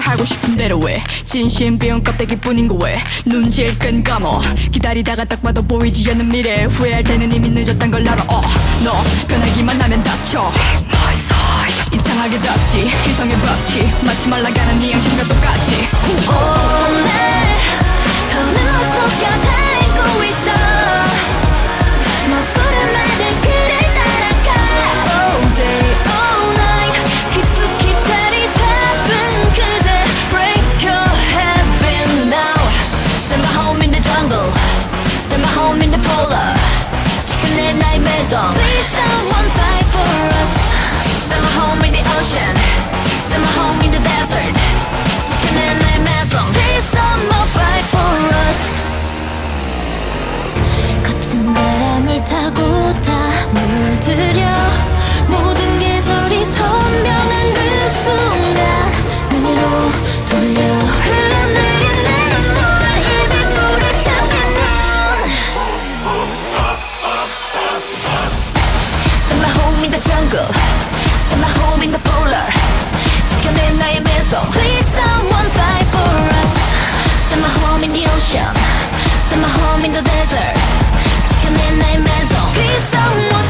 하고 싶은 대로 해. 진심 비운 껍데기뿐인 거 왜 눈질 끈 감어. 기다리다가 딱 봐도 보이지 않는 미래 후회할 때는 이미 늦었단 걸 알아. 너 변하기만 하면 다쳐. 이상하게 덥지 이성의 법칙 마치 말라가는 네 양심과 똑같이. 오늘 거울로 속여달고 있어. 먹구름만은 그를 따라가. All day all night 깊숙이 자리 잡은 그대. Break your habit now. Send my home in the jungle, send my home in the polar. 지켜내 나의 MAISON. Please someone fight for us. Send my home in the ocean, send my home in the desert. 지켜내 나의 MAISON. Please someone fight for us. 거친 바람을 타고 다 물들여 모든 계절이 선명한 그 순간 내로 돌려 흘러내린 내 눈물 입에 물을 잠긴 넌. Send my home in the jungle, send my home in the polar. 지켜내 나의 MAISON. Please someone fight for us. Send my home in the ocean, send my home in the desert. 지켜내 나의 MAISON. Please someone